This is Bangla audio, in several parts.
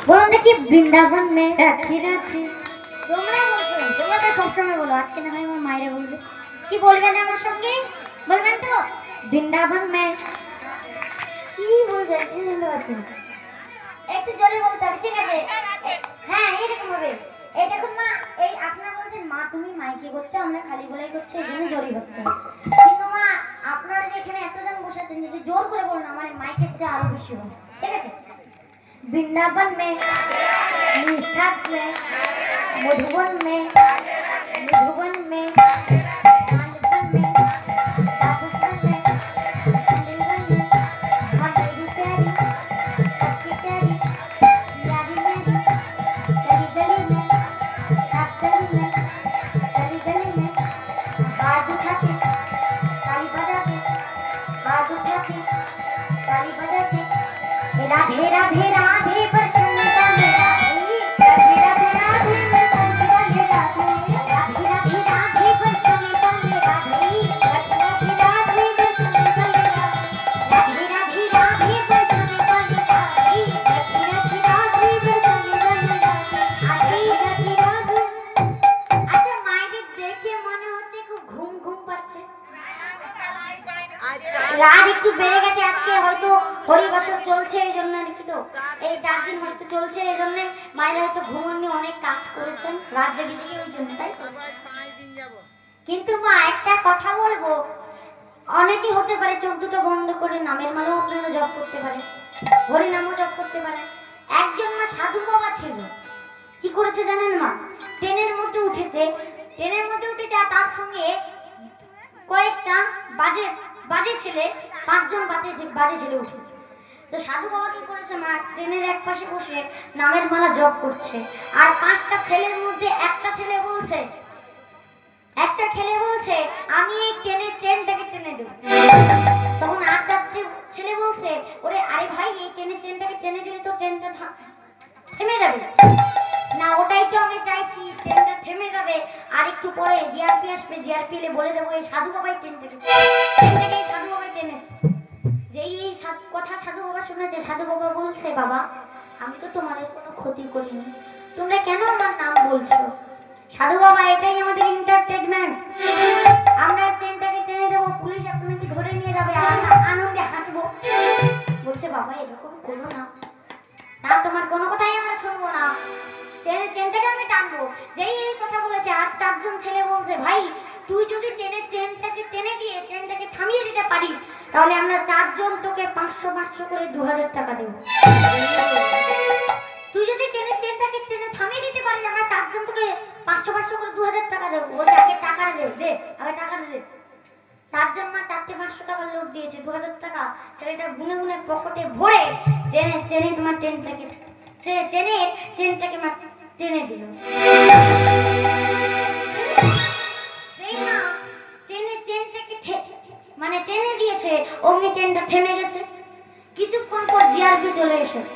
বলুন দেখি বৃন্দাবন মে রাখি রাখি। তোমরা বলছো, তোমরা তো সবসময় বলো, আজকে না হয় আমার মায়েরা বলবে। কি বলবেন আমার সঙ্গে? বলবেন তো বৃন্দাবন মে। কি বলছেন কি শুনতে পাচ্ছি না, একটু জোরে বলতে হবে, ঠিক আছে? হ্যাঁ এরকম হবে। এই দেখুন মা, এই আপনারা বলছেন মা তুমি মাইকে করছো, আমরা খালি বলাই করছি, এই জন্য জোরে হচ্ছে। কিন্তু মা আপনারা যে এখানে এতজন বসে আছেন, যদি জোর করে বলুন আমার মাইকের চেয়ে আরো বেশি হবে, ঠিক আছে? वृंदावन में निष्ठा में मधुबन में मधुबन में मालवन में राजस्थान में चंडीगढ़ में हमारी प्यारी अच्छी प्यारी प्यारी में गली गली में सात गली में गली गली में हाथ उठा के ताली बजा के हाथ उठा के ताली बजा के राधे राधे राधे बरसने वाले राधे राधे राधे बरसने वाले राधे राधे राधे राधे बरसने वाले राधे राधे राधे राधे बरसने वाले राधे राधे राधे बरसने वाले राधे राधे राधे राधे बरसने वाले राधे राधे राधे। अच्छा मायके देखे মনে হচ্ছে খুব ঘুম ঘুম পাচ্ছে, রাত একটু বেড়ে গেছে আজকে, হয়তো হরিবাসর চলছে এই জন্য, নাকি তো এই 4 দিন হয়তো চলছে এই জন্য মায়েরা হয়তো ঘুমোননি, অনেক কাজ করেছেন রাত জেগে জেগে ওই জন্য, তাই তো? কিন্তু মা একটা কথা বলবো, অনেকেই হতে পারে চোখ দুটো বন্ধ করে নামের মালাও আপনারা জপ করতে পারে, হরিনামও জপ করতে পারে। একজন মা সাধু বাবা ছিল, কি করেছে জানেন মা? ট্রেনের মধ্যে উঠেছে আর তার সঙ্গে কয়েকটা বাজে ছেলে, 5 জন বাজে ছেলে উঠেছে। তো সাধু বাবা কি করেছে মা, ট্রেনের এক পাশে বসে নামের মালা জপ করছে, আর 5টা ছেলের মধ্যে একটা ছেলে বলছে আমি এই ট্রেনের চেনটাকে টেনে দেব। তখন আর 4টে ছেলে বলছে ওরে আরে ভাই এই ট্রেনের চেনটাকে টেনে দিলে তো ট্রেনটা থেমে যাবে না, ওটাই তো আমি চাইছি, ট্রেনটা থেমে যাবে, আর একটু পরে জিআরপি আসবে, জিআরপি এলে বলে দেবো এই সাধু বাবাই ট্রেনটাকে সাধু বাবাই টেনেছে। যেই এই কথা সাধু বাবা শুনেছে, সাধু বাবা বলছে বাবা আমি তো তোমাদের কোনো ক্ষতি করিনি, তোমরা কেন আমার নাম বলছো? সাধু বাবা এটাই আমাদের এন্টারটেইনমেন্ট, আমরা ট্রেনটাকে টেনে দেবো, পুলিশ আপনাকে ধরে নিয়ে যাবে, আমরা আনন্দে হাসবো। বলছে বাবা এরকম করো না, না তোমার কোনো কথাই আমরা শুনবো না, ট্রেনটাকে আমি টানবো। যেই এই কথা বলেছে আর 4 জন ছেলে বলছে ভাই তুই যদি ট্রেনটাকে টেনে দিয়ে ট্রেনটাকে থামিয়ে দিতে পারিস তাহলে আমরা 4 জন তোকে 500 করে 2000 টাকা দেব। তুই যদি ট্রেনটাকে টেনে থামিয়ে দিতে পারিস আমরা 4 জন তোকে 500 করে 2000 টাকা দেব। বলছে আগে টাকাটা দে, আগে টাকাটা দে। 4 জন মা 4টে 500 টাকা লোড দিয়েছে, 2000 টাকা ছেলেটা গুনে গুনে পকেটে ভরে ট্রেনের চেনটাকে মা টেনে দিল। ট্রেনের চেনটাকে মানে টেনে দিয়েছে, অমনি ট্রেনটা থেমে গেছে। কিছুক্ষণ পর জিআরপি চলে এসেছে,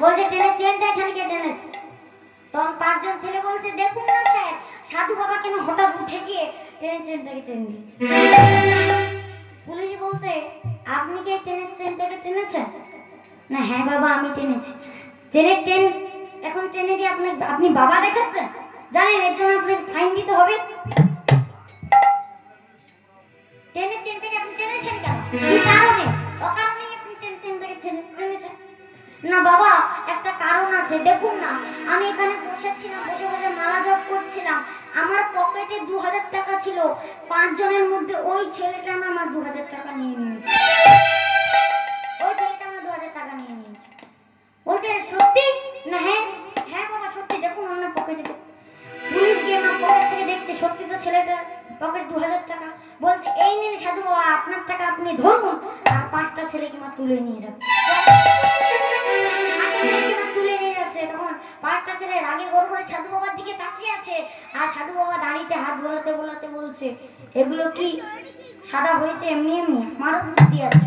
বলছে ট্রেনের চেনটা এখানে কে টেনেছে? তখন 5 জন ছেলে বলছে দেখুন না স্যার সাধু বাবা কেন হঠাৎ উঠে গিয়ে ট্রেনের চেনটাকে টেনে দিয়েছে। পুলিশ বলছে আপনি কি ট্রেনের চেনটাকে টেনেছেন? না হ্যাঁ বাবা আমি টেনেছি। ট্রেনের চেন এখন টেনে দিয়ে আপনি বাবা দেখাচ্ছেন, জানেন এর জন্য আপনাকে ফাইন দিতে হবে। ট্রেনের চেনটাকে আপনি টেনেছেন কেন, কি কারণে? অকারণে আপনি চেনটাকে টেনেছেন? না বাবা একটা কারণ আছে, দেখুন না আমি এখানে বসেছিলাম, বসে মালা জপ করছিলাম, আমার পকেটে 2000 টাকা ছিল, 5 জনের মধ্যে ওই ছেলেটা না আমার 2000 টাকা নিয়ে নিয়েছে, ওই ছেলেটা আমার 2000 টাকা নিয়ে নিয়েছে। বলছে সত্যি? না হ্যাঁ বাবা সত্যি, দেখুন আমার পকেটে। পুলিশ গিয়ে আমার পকেট থেকে দেখছে সত্যি তো ছেলেটার পকেট 2000 টাকা। বলছে এই নিন সাধু বাবা আপনার টাকা আপনি ধরুন, আর 5টা ছেলে কিংবা তুলে নিয়ে যাচ্ছে। তখন 5টা ছেলে রাগে গড় করে সাধু বাবার দিকে তাকিয়ে আছে, আর সাধু বাবা দাঁড়িতে হাত বোলাতে বলছে এগুলো কি সাদা হয়েছে এমনি আমারও বুদ্ধি আছে।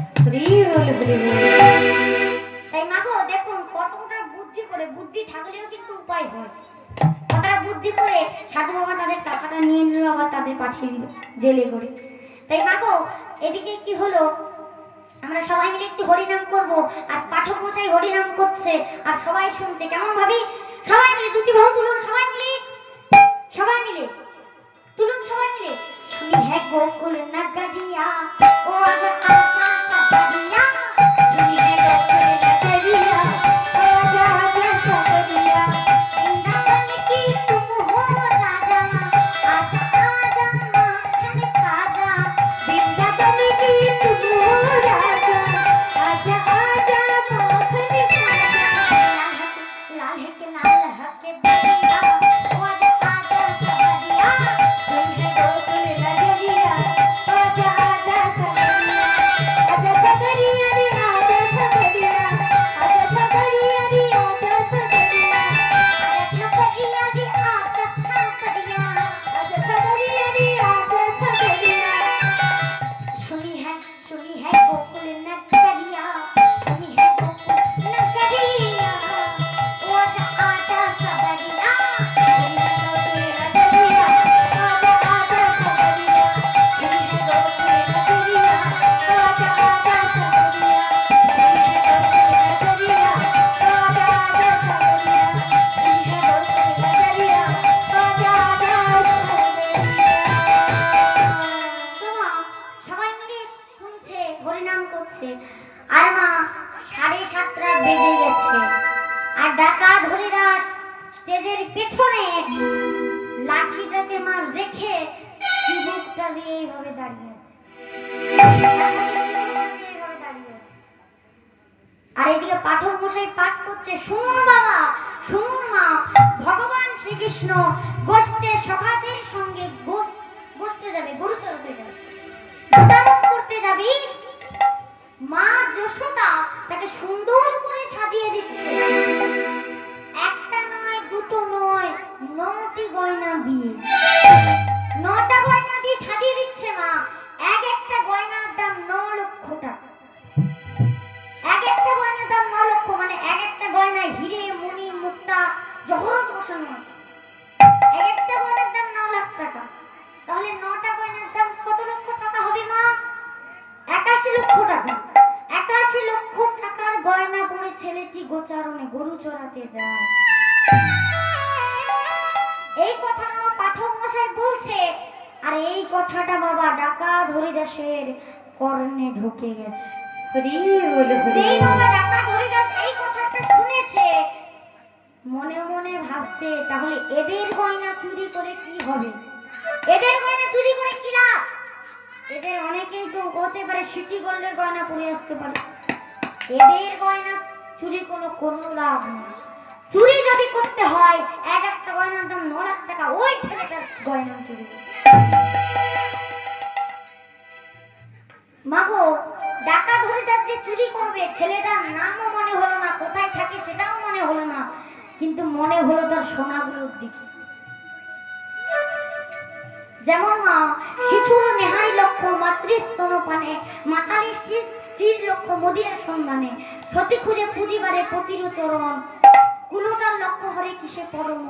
তাই মাগো দেখুন কতটা বুদ্ধি থাকলেও কিন্তু উপায় হয়। কতটা বুদ্ধি করে সাধু বাবা তাদের টাকাটা নিয়ে নিল, আবার তাদের পাঠিয়ে দিল জেলে করে। তাই মাগো এদিকে কি হলো, আমরা সবাই মিলে একটু হরিনাম করব। আর পাঠক মশাই হরিনাম করছে আর সবাই শুনছে। কেমন ভাবি? সবাই মিলে দুটি বাহু তুলুন, সবাই মিলে তুলুন, সবাই মিলে। শুনি হ্যাঁ গোকুল নগরিয়া ও আজা আজা সাগরিয়া, শুনি হ্যাঁ গোকুল নগরিয়া ও আজা আজা সাগরিয়া, বৃন্দাবন কি তুম হো রাজা, আজা আজা মাখন খাজা, বৃন্দাবন কি তুম হো রাজা, आजा आजा माखन खाजा, लाल है के लाल हके दरिया, ओ आजा आजा सबरिया, तुम है गोकुल नगरिया, आजा आजा सबरिया, आजा सबरिया रे आजा सबरिया, आजा सबरिया रे आजा सबरिया, आजा सबरिया रे आजा सबरिया, आजा सबरिया रे आजा सबरिया। सुनी है गोकुल नगरिया, सुनी है गोकुल नगरिया, ओ आजा आजा सबरिया, सुनी है गोकुल नगरिया, आजा आजा सबरिया, सुनी है गोकुल नगरिया, ओ आजा आजा सबरिया, सुनी है गोकुल नगरिया, ओ आजा आजा सबरिया, सुनी है गोकुल नगरिया, आजा आजा सबरिया। সবাই মিলে শুনছে, হরিনাম করছে। আর মা 7:30 বেজে গেছে আর ডাকাত হরিদাস স্টেজের পেছনে লাঠিটাকে মা রেখে চিবুকটা দিয়ে এইভাবে দাঁড়িয়ে আছে। আর এদিকে পাঠক মশাই পাঠ করছে। শুনুন বাবা, শুনুন মা, ভগবান শ্রীকৃষ্ণ গোষ্ঠে সখাদের সঙ্গে গোষ্ঠে যাবে, গরু চড়াতে যাবে, গোদারণ করতে যাবি। মা যশোদা তাকে সুন্দর করে সাজিয়ে দিচ্ছে, একটা নয় দুটো নয় 9টি গয়না দিয়ে, 9টা গয়না দিয়ে সাজিয়ে দিচ্ছে মা। এক একটা গয়নার দাম 9 লক্ষ টাকা, এক একটা গয়নার দাম 9 লক্ষ, মানে এক একটা গয়নায় হিরে মণি মুক্তা জহরত বসানো আছে। এক একটা গয়নার দাম 9 লাখ টাকা, তাহলে 9টা গয়নার দাম কত লক্ষ টাকা হবে মা? 81 লক্ষ টাকা। 81 লক্ষ টাকার গয়না পরে ছেলেটি গোচারণে গরু চড়াতে যায়। এই কথাটা আমার পাঠক মশাই বলছে, আর এই কথাটা বাবা ডাকাত হরিদাসের কর্ণে ঢুকে গেছে। যেই বাবা ডাকাত হরিদাস এই কথাটা শুনেছে, মনে মনে ভাবছে তাহলে এদের গয়না চুরি করে কি হবে, এদের গয়না চুরি করে কি লাভ? এদের অনেকেই তো হতে পারে সিটি গোল্ডের গয়না পরে আসতে পারে, এদের গয়না চুরি কোনো লাভ নেই। চুরি যদি করতে হয় এক একটা গয়নার দাম 9 লাখ টাকা, ওই ছেলেটার গয়না চুরি। মাগো, ডাকাত হরিদাস যে চুরি করবে, ছেলেটার নামও মনে হলো না, কোথায় থাকে সেটাও মনে হলো না, কিন্তু মনে হলো তার সোনাগুলোর দিকে। যেমন মা শিশুর নেহারি লক্ষ্য মাতৃস্তন পানে, মাতালি স্ত্রীর লক্ষ্য মদিরা সন্ধানে, সতী খুঁজে পুঁজিবারে পতির চরণ, কুলোটার লক্ষ্য হরে কিসে পরম।